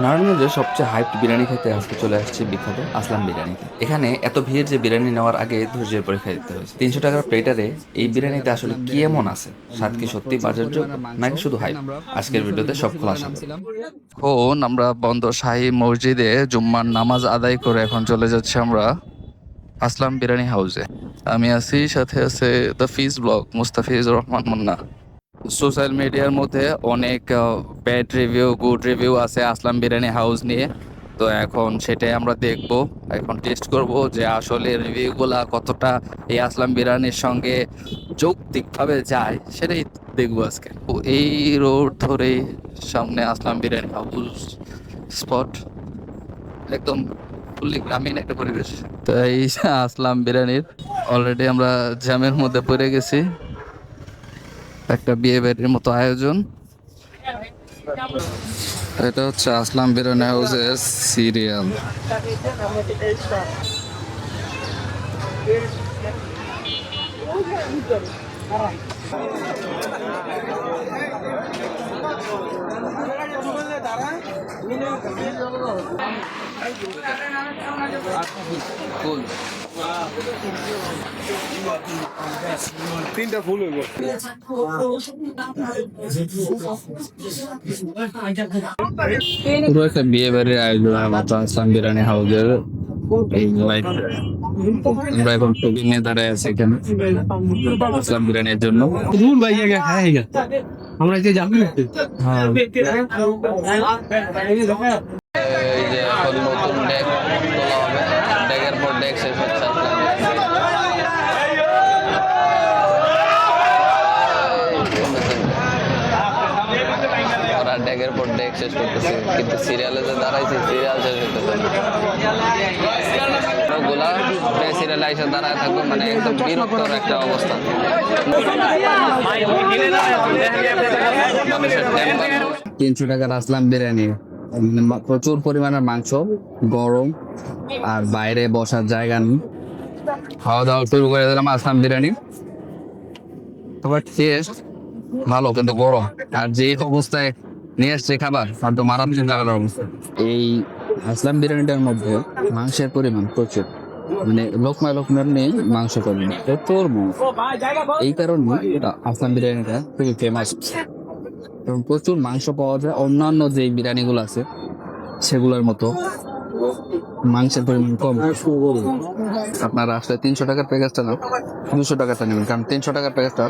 নারায়ণগঞ্জের সবচেয়ে হাইপড বিরিয়ানি খেতে আজকে চলে আসছে বিখ্যাত আসলাম বিরিয়ানিতে। এখানে এত ভিড় যে বিরিয়ানি নেওয়ার আগে ধৈর্যের পরীক্ষা দিতে হয়েছে। 300 টাকার প্লেটারে এই বিরিয়ানিতে আসলে কি এমন আছে? স্বাদ কি সত্যি বাজার যোগ্য নাকি শুধু হাইপ? আজকের ভিডিওতে সব খোলাসা হবে। আমরা বন্ধ শাহী মসজিদে জুম্মার নামাজ আদায় করে এখন চলে যাচ্ছি আমরা আসলাম বিরিয়ানি হাউসে। আমি আছি, সাথে আছে the fees blog Mustafizur Rahman Munna. Social মিডিয়ার মধ্যে অনেক ব্যাড রিভিউ, গুড রিভিউ আছে আসলাম বিরিয়ানি হাউস নিয়ে। তো এখন সেটাই আমরা দেখব, এখন টেস্ট করব যে আসলে রিভিউগুলা কতটা এই আসলাম বিরিয়ানির সঙ্গে যৌক্তিকভাবে যায়, সেটাই দেখবো আজকে। তো এই রোড ধরেই সামনে আসলাম বিরিয়ানি হাউস স্পট, একদম ফুললি গ্রামীণ একটা পরিবেশ। তো এই আসলাম বিরিয়ানির অলরেডি আমরা জ্যামের মধ্যে পড়ে গেছি। একটা বিয়ে বাড়ির মতো আয়োজন। এটা হচ্ছে আসলাম বিরিয়ানি হাউসের সিরিয়াল। তিনটা ফুল হইব। পুরো একটা বিয়ে বাড়ির আয়োজন মতো আসলাম বিরিয়ানি হাউসের। আমরা এখন টোকেন নিয়ে দাঁড়ায় আছি এখানে আসলাম বিরিয়ানির জন্য। আমরা যে যাবো হ্যাঁ, এই যে এখন নতুন ডেক তোলা হবে, ডেকের পর ডেক শেষ হচ্ছে ওরা ডেকের পর ডেক শেষ করতেছে, কিন্তু সিরিয়ালে যে দাঁড়াইছে সিরিয়াল শেষ হইতেছে না। গুলা সিরিয়ালে এসে দাঁড়ায় থাকবে, মানে একদম বিরক্তর একটা অবস্থা। মানুষের 300 টাকার আসলাম বিরিয়ানি, প্রচুর পরিমাণের মাংস, গরম, আর বাইরে বসার জায়গা নেই। খাওয়া দাওয়া শুরু করে দিলাম আসলাম বিরিয়ানি। তোমার টেস্ট ভালো কিন্তু গরম, আর যে অবস্থায় নিয়ে আসছে খাবার আর তো মারাত্মক লাগার অবস্থা। এই আসলাম বিরিয়ানিটার মধ্যে মাংসের পরিমাণ প্রচুর, মানে লোকমায় লোকমার নেই, মাংস কম, প্রচুর মাংস। এই কারণে আসলাম বিরিয়ানিটা খুবই ফেমাস এবং প্রচুর মাংস পাওয়া যায়। অন্যান্য যে বিরিয়ানিগুলো আছে সেগুলোর মতো মাংসের পরিমাণ কম। আপনারা আসলে 300 টাকার প্যাকেজটা না 200 টাকাটা নেবেন, কারণ 300 টাকার প্যাকেজটা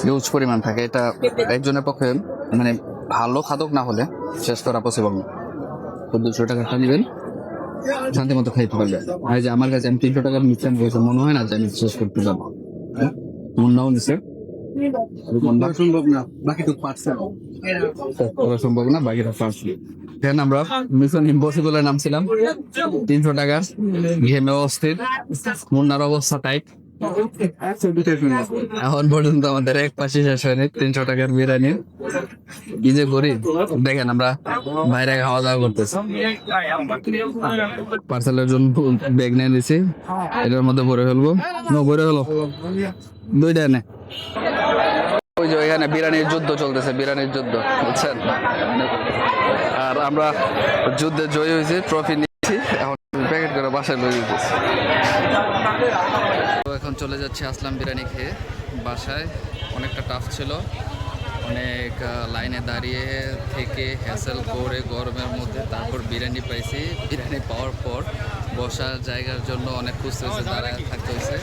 হিউজ পরিমাণ থাকে। এটা একজনের পক্ষে মানে ভালো খাদক না হলে শেষ করা পসিবল না। তো 200 টাকাটা নেবেন, শান্তি মতো খাইতে পারবে। আর যে আমার কাছে আমি 300 টাকার মিশ্রণ হয়েছে, মনে হয় না যে আমি শেষ করতে যাবো। মুন্নাও নিছে, সম্ভব না, বাকিটুক পারছে করা সম্ভব না, বাকিটা পারছি। আমরা মিশন ইম্পসিবলের নামছিলাম, 300 টাকা ঘেমে অস্থির, মুন্নার অবস্থা টাইট। এখন পর্যন্ত আমাদের এক পাশে শেষ হয়নি 300 টাকার বিরিয়ানি। কি যে করি দেখেন, আমরা বাইরে খাওয়া দাওয়া করতেছি। পার্সেলের জন্য ব্যাগ নিয়ে নিছি, এটার মধ্যে ভরে ফেলবো। ভরে ফেলো, দুইটা নে। ওই যে এখানে বিরিয়ানির যুদ্ধ চলতেছে, বিরিয়ানির যুদ্ধ, বুঝছেন? আর আমরা যুদ্ধে জয়ী হয়েছি, ট্রফি নিয়েছি, এখন প্যাকেট করে বাসায় লয়ে যেতেছি। তো এখন চলে যাচ্ছি আসলাম বিরিয়ানি খেয়ে বাসায়। অনেকটা টাফ ছিল, অনেক লাইনে দাঁড়িয়ে থেকে হ্যাসেল করে গরমের মধ্যে তারপর বিরিয়ানি পাইছি। বিরিয়ানি পাওয়ার পর বসার জায়গার জন্য অনেক খুঁজতে হয়েছে, দাঁড়ায় থাকতে হয়েছে।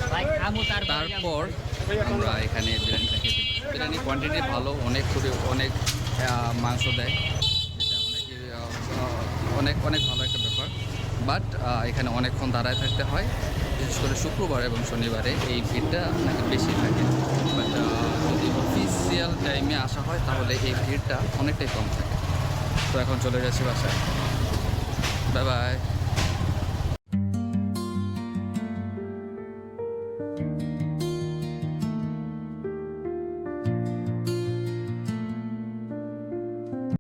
তারপর আমরা এখানে বিরিয়ানিটা খেতে, বিরিয়ানি কোয়ান্টিটি ভালো, অনেক মাংস দেয়, যেটা অনেক অনেক ভালো একটা ব্যাপার। বাট এখানে অনেকক্ষণ দাঁড়ায় থাকতে হয়, বিশেষ করে শুক্রবার এবং শনিবারে এই ভিড়টা নাকি বেশি থাকে। বাট যদি অফিসিয়াল টাইমে আসা হয় তাহলে এই ভিড়টা অনেকটাই কম থাকে। তো এখন চলে যাচ্ছি বাসায়, বাই বাই।